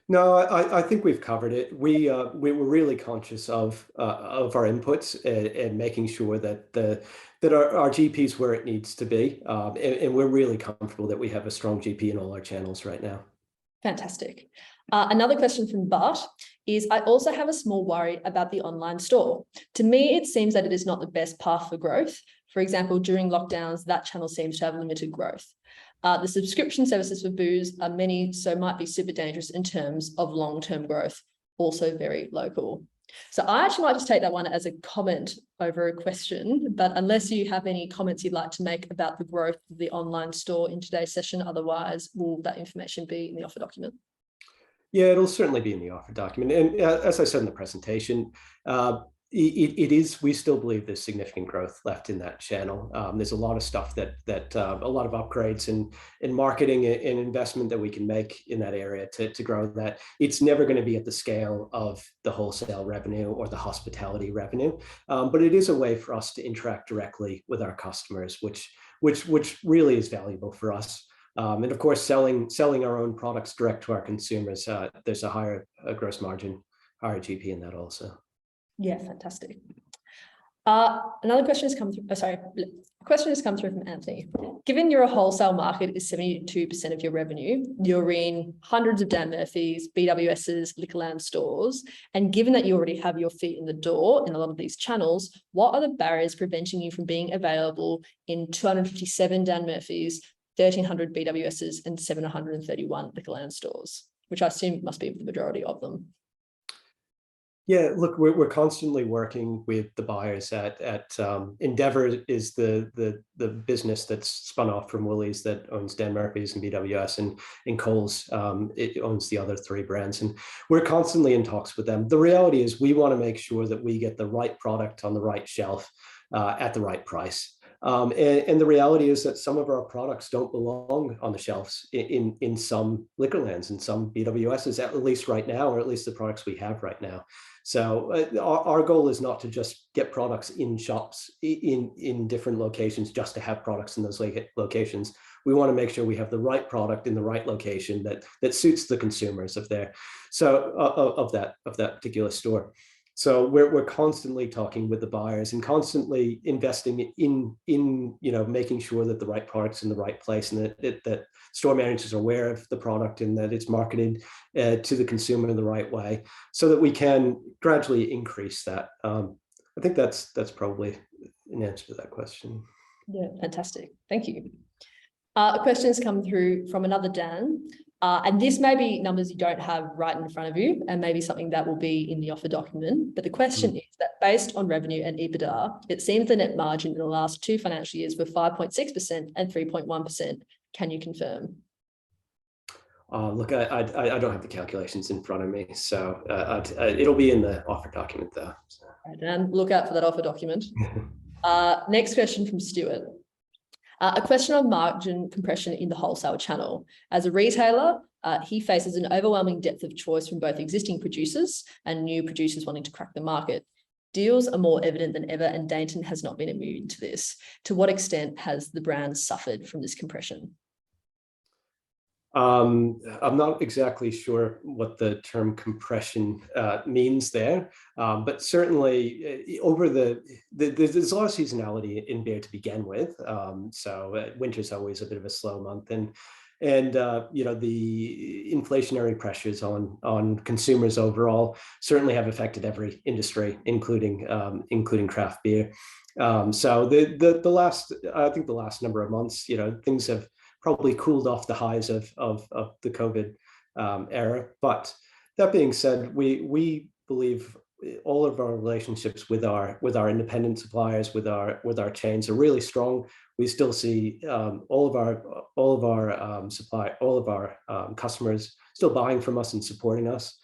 No, I think we've covered it. We were really conscious of our inputs and making sure that our GP is where it needs to be, and we're really comfortable that we have a strong GP in all our channels right now. Fantastic. Another question from Bart is, I also have a small worry about the online store. To me, it seems that it is not the best path for growth. For example, during lockdowns, that channel seems to have limited growth. The subscription services for booze are many, so might be super dangerous in terms of long-term growth, also very local. So I actually might just take that one as a comment over a question, but unless you have any comments you'd like to make about the growth of the online store in today's session, otherwise will that information be in the offer document? Yeah, it'll certainly be in the offer document. And as I said in the presentation, it is, we still believe there's significant growth left in that channel. There's a lot of stuff that a lot of upgrades and marketing and investment that we can make in that area to grow that. It's never going to be at the scale of the wholesale revenue or the hospitality revenue, but it is a way for us to interact directly with our customers, which really is valuable for us. And of course, selling our own products direct to our consumers, there's a higher gross margin, higher GP in that also. Yeah, fantastic. Another question has come through. A question has come through from Anthony. Given your wholesale market is 72% of your revenue, you're in hundreds of Dan Murphy's, BWS's, Liquorland stores, and given that you already have your feet in the door in a lot of these channels, what are the barriers preventing you from being available in 257 Dan Murphy's, 1,300 BWS's, and 731 Liquorland stores, which I assume must be the majority of them? Yeah, look, we're constantly working with the buyers at Endeavour is the business that's spun off from Woolies that owns Dan Murphy's and BWS, and Coles it owns the other three brands, and we're constantly in talks with them. The reality is we want to make sure that we get the right product on the right shelf at the right price. And the reality is that some of our products don't belong on the shelves in some liquor lands, in some BWSs, at least right now, or at least the products we have right now. So our goal is not to just get products in shops in different locations just to have products in those locations. We want to make sure we have the right product in the right location that suits the consumers of that particular store. So we're constantly talking with the buyers and constantly investing in making sure that the right product's in the right place, and that store managers are aware of the product and that it's marketed to the consumer in the right way, so that we can gradually increase that. I think that's probably an answer to that question. Yeah, fantastic. Thank you. A question's come through from another Dan. And this may be numbers you don't have right in front of you, and maybe something that will be in the offer document. But the question is that based on revenue and EBITDA, it seems the net margin in the last 2 financial years were 5.6% and 3.1%. Can you confirm? Look, I don't have the calculations in front of me, so it'll be in the offer document though. So. Right, Dan, look out for that offer document. Next question from Stuart. A question on margin compression in the wholesale channel. As a retailer, he faces an overwhelming depth of choice from both existing producers and new producers wanting to crack the market. Deals are more evident than ever, and Dainton has not been immune to this. To what extent has the brand suffered from this compression? I'm not exactly sure what the term compression means there, but certainly over there's a lot of seasonality in beer to begin with. So winter's always a bit of a slow month, and the inflationary pressures on consumers overall certainly have affected every industry, including craft beer. So the last number of months, things have probably cooled off the highs of the COVID era. But that being said, we believe all of our relationships with our independent suppliers, with our chains, are really strong. We still see all of our customers still buying from us and supporting us.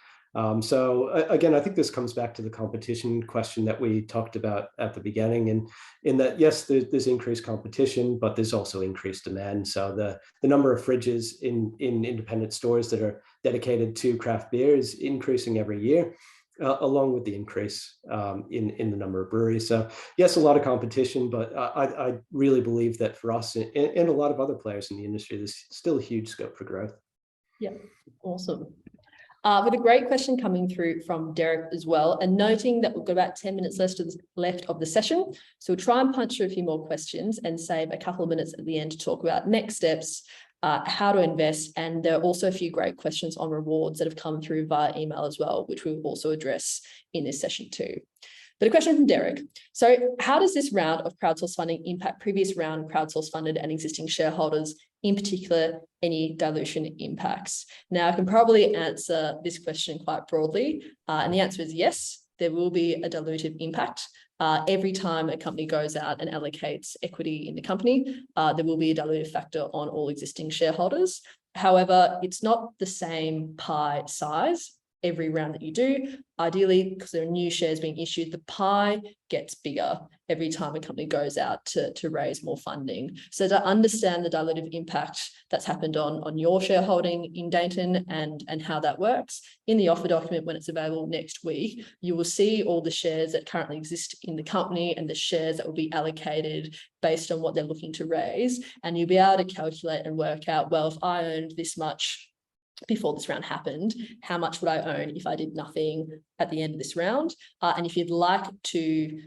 So again, I think this comes back to the competition question that we talked about at the beginning, and in that, yes, there's increased competition, but there's also increased demand. So the number of fridges in independent stores that are dedicated to craft beer is increasing every year, along with the increase in the number of breweries. So yes, a lot of competition, but I really believe that for us and a lot of other players in the industry, there's still a huge scope for growth. Yeah, awesome. With a great question coming through from Derek as well, and noting that we've got about 10 minutes left of the session. So we'll try and punch through a few more questions and save a couple of minutes at the end to talk about next steps, how to invest. And there are also a few great questions on rewards that have come through via email as well, which we will also address in this session too. But a question from Derek. So how does this round of crowdsource funding impact previous round crowdsource funded and existing shareholders, in particular, any dilution impacts? Now, I can probably answer this question quite broadly. And the answer is yes, there will be a dilutive impact. Every time a company goes out and allocates equity in the company, there will be a dilutive factor on all existing shareholders. However, it's not the same pie size every round that you do. Ideally, because there are new shares being issued, the pie gets bigger every time a company goes out to raise more funding. So to understand the dilutive impact that's happened on your shareholding in Dainton and how that works, in the offer document when it's available next week, you will see all the shares that currently exist in the company and the shares that will be allocated based on what they're looking to raise. And you'll be able to calculate and work out, well, if I owned this much before this round happened, how much would I own if I did nothing at the end of this round? And if you'd like to,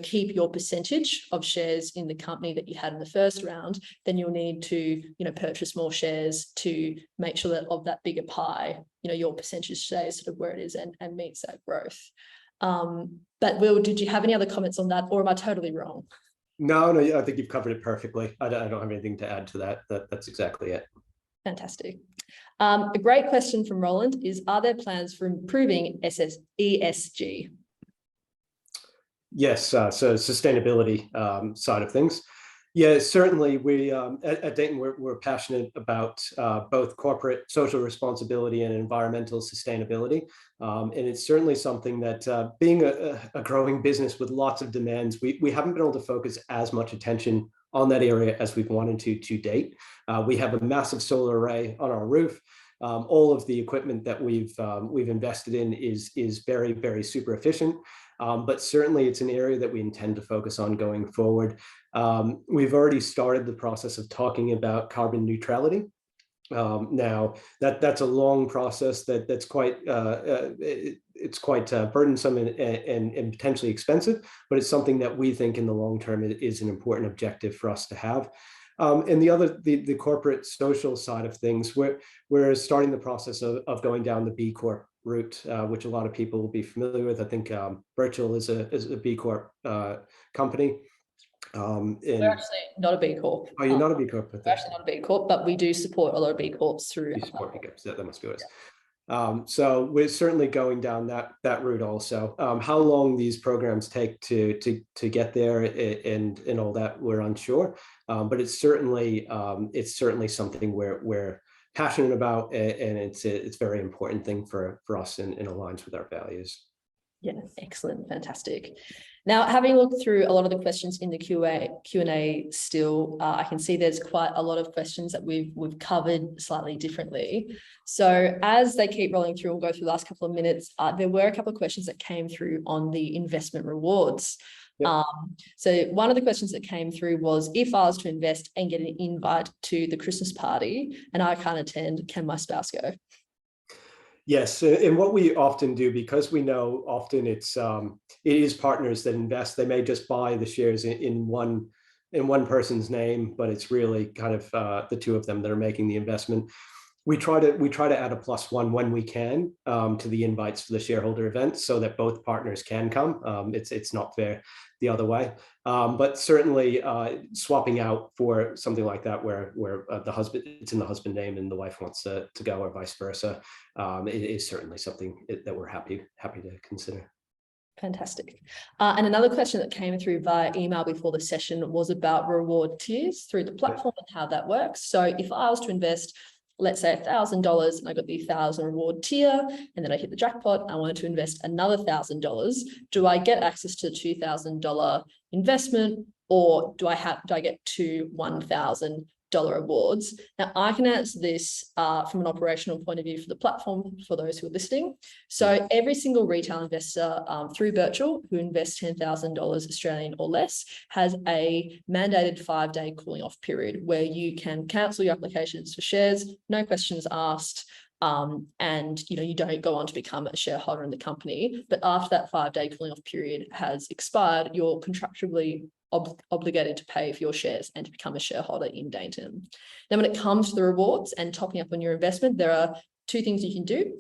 keep your percentage of shares in the company that you had in the first round, then you'll need to, purchase more shares to make sure that of that bigger pie, your percentage stays sort of where it is and meets that growth. But Will, did you have any other comments on that, or am I totally wrong? No, I think you've covered it perfectly. I don't have anything to add to that. That's exactly it. Fantastic. A great question from Roland is, are there plans for improving ESG? Yes, so sustainability side of things. Yeah, certainly we at Dainton, we're passionate about both corporate social responsibility and environmental sustainability. And it's certainly something that being a growing business with lots of demands, we haven't been able to focus as much attention on that area as we've wanted to date. We have a massive solar array on our roof. All of the equipment that we've invested in is very, very super efficient. But certainly it's an area that we intend to focus on going forward. We've already started the process of talking about carbon neutrality. Now that's a long process that's quite it's quite burdensome and potentially expensive, but it's something that we think in the long term is an important objective for us to have. And the corporate social side of things, we're starting the process of going down the B Corp route, which a lot of people will be familiar with. I think Birchal is a B Corp company. We're actually not a B Corp. Oh, you're not a B Corp? We're actually not a B Corp, but we do support a lot of B Corps through. You support B Corps, that must be us. So we're certainly going down that route also. How long these programs take to get there and all that, we're unsure. But it's certainly something we're passionate about, and it's a very important thing for us and aligns with our values. Yeah, excellent, fantastic. Now, having looked through a lot of the questions in the Q&A still, I can see there's quite a lot of questions that we've covered slightly differently. So as they keep rolling through, we'll go through the last couple of minutes. There were a couple of questions that came through on the investment rewards. Yep. So one of the questions that came through was, if I was to invest and get an invite to the Christmas party and I can't attend, can my spouse go? Yes, and what we often do, because we know often it is partners that invest, they may just buy the shares in one person's name, but it's really kind of the two of them that are making the investment. We try to add a +1 when we can to the invites for the shareholder events so that both partners can come. It's not fair the other way, but certainly swapping out for something like that where the husband, it's in the husband name and the wife wants to go, or vice versa, it is certainly something that we're happy to consider. Fantastic. And another question that came through via email before the session was about reward tiers through the platform and how that works. So if I was to invest, let's say $1,000, and I got the 1,000 reward tier, and then I hit the jackpot, I wanted to invest another $1,000. Do I get access to the $2,000 investment, or do I get two $1,000 awards? Now, I can answer this from an operational point of view for the platform for those who are listening. So every single retail investor through Birchal who invests $10,000 Australian or less has a mandated 5-day cooling off period where you can cancel your applications for shares, no questions asked. And you don't go on to become a shareholder in the company, but after that 5-day cooling off period has expired, you're contractually obligated to pay for your shares and to become a shareholder in Dainton. Now, when it comes to the rewards and topping up on your investment, there are two things you can do.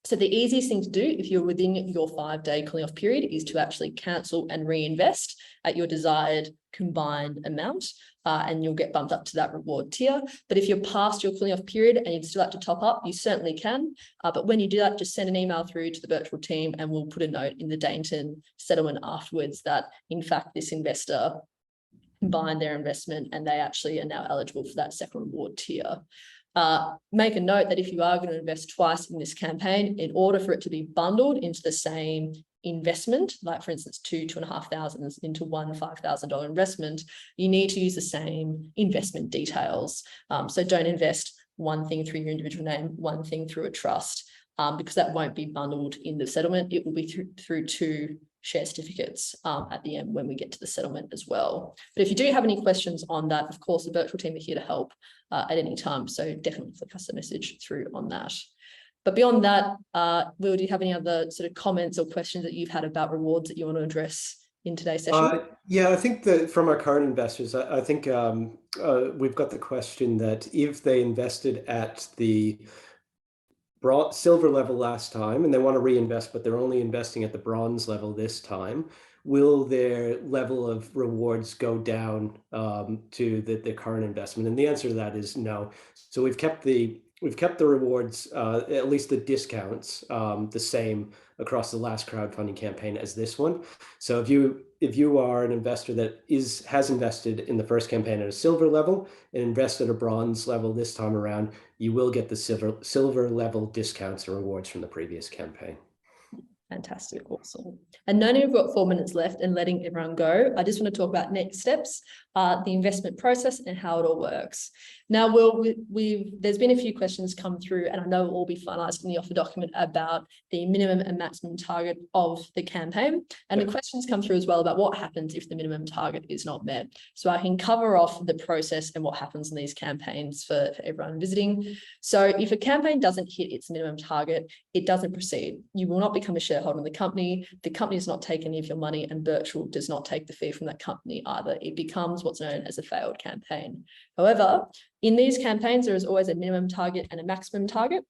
So the easiest thing to do if you're within your 5-day cooling off period is to actually cancel and reinvest at your desired combined amount, and you'll get bumped up to that reward tier. But if you're past your cooling off period and you'd still like to top up, you certainly can. But when you do that, just send an email through to the Birchal team and we'll put a note in the Dainton settlement afterwards that, in fact, this investor combined their investment and they actually are now eligible for that second reward tier. Make a note that if you are going to invest twice in this campaign, in order for it to be bundled into the same investment, like for instance, $2,500 into one $5,000 investment, you need to use the same investment details. So don't invest one thing through your individual name, one thing through a trust, because that won't be bundled in the settlement. It will be through two share certificates at the end when we get to the settlement as well. But if you do have any questions on that, of course, the Birchal team are here to help at any time. So definitely flick us a message through on that. But beyond that, Will, do you have any other sort of comments or questions that you've had about rewards that you want to address in today's session? Yeah, I think that from our current investors, I think we've got the question that if they invested at the silver level last time and they want to reinvest, but they're only investing at the bronze level this time, will their level of rewards go down to the current investment? And the answer to that is no. So we've kept the rewards, at least the discounts, the same across the last crowdfunding campaign as this one. So if you are an investor that has invested in the first campaign at a silver level and invest at a bronze level this time around, you will get the silver level discounts or rewards from the previous campaign. Fantastic, awesome. And knowing we've got 4 minutes left and letting everyone go, I just want to talk about next steps, the investment process and how it all works. Now, there's been a few questions come through, and I know it will all be finalised in the offer document about the minimum and maximum target of the campaign. And the questions come through as well about what happens if the minimum target is not met. So I can cover off the process and what happens in these campaigns for everyone visiting. So if a campaign doesn't hit its minimum target, it doesn't proceed. You will not become a shareholder in the company. The company does not take any of your money, and Birchal does not take the fee from that company either. It becomes what's known as a failed campaign. However, in these campaigns, there is always a minimum target and a maximum target,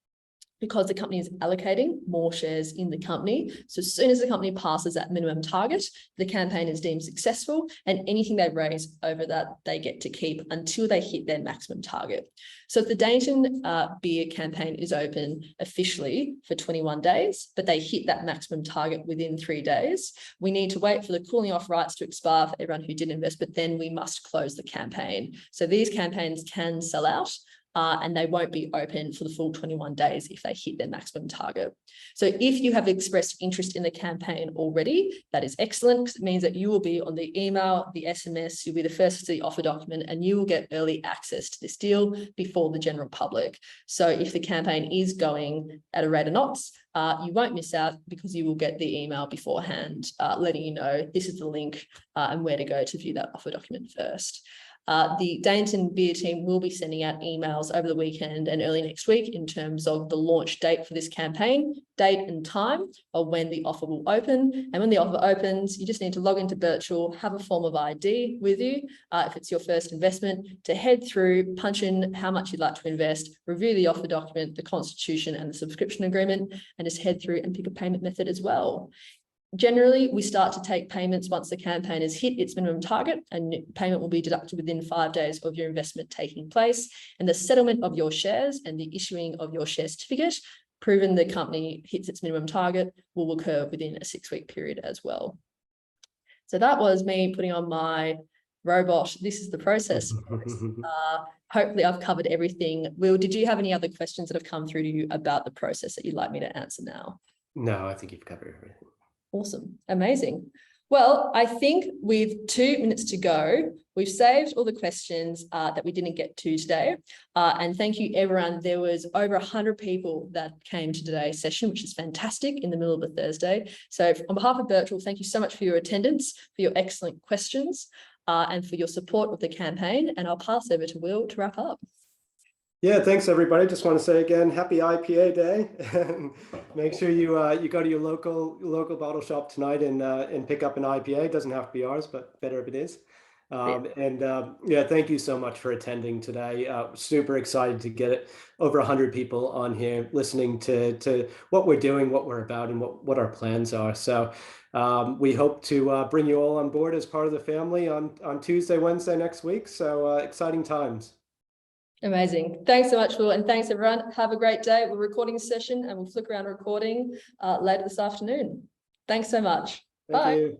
because the company is allocating more shares in the company. So as soon as the company passes that minimum target, the campaign is deemed successful, and anything they raise over that, they get to keep until they hit their maximum target. So if the Dainton beer campaign is open officially for 21 days, but they hit that maximum target within 3 days, we need to wait for the cooling off rights to expire for everyone who didn't invest, but then we must close the campaign. So these campaigns can sell out, and they won't be open for the full 21 days if they hit their maximum target. So if you have expressed interest in the campaign already, that is excellent, because it means that you will be on the email, the SMS, you'll be the first to see the offer document, and you will get early access to this deal before the general public. So if the campaign is going at a rate of knots, you won't miss out, because you will get the email beforehand letting you know this is the link and where to go to view that offer document first. The Dainton beer team will be sending out emails over the weekend and early next week in terms of the launch date for this campaign, date and time of when the offer will open. And when the offer opens, you just need to log into Birchal, have a form of ID with you, if it's your first investment, to head through, punch in how much you'd like to invest, review the offer document, the constitution and the subscription agreement, and just head through and pick a payment method as well. Generally, we start to take payments once the campaign has hit its minimum target, and payment will be deducted within 5 days of your investment taking place. And the settlement of your shares and the issuing of your share certificate, proven the company hits its minimum target, will occur within a 6-week period as well. So that was me putting on my robot. This is the process. Hopefully I've covered everything. Will, did you have any other questions that have come through to you about the process that you'd like me to answer now? No, I think you've covered everything. Awesome. Amazing. Well, I think with 2 minutes to go, we've saved all the questions that we didn't get to today. And thank you, everyone. There was over 100 people that came to today's session, which is fantastic in the middle of a Thursday. So on behalf of Birchal, thank you so much for your attendance, for your excellent questions, and for your support of the campaign. And I'll pass over to Will to wrap up. Yeah, thanks everybody. Just want to say again, happy IPA day. Make sure you go to your local bottle shop tonight and pick up an IPA. It doesn't have to be ours, but better if it is. Yeah, thank you so much for attending today. Super excited to get it over 100 people on here listening to what we're doing, what we're about, and what our plans are. So we hope to bring you all on board as part of the family on Tuesday, Wednesday next week. So exciting times. Amazing. Thanks so much, Will, and thanks everyone. Have a great day. We're recording a session and we'll flick around recording later this afternoon. Thanks so much. Thank Bye. you.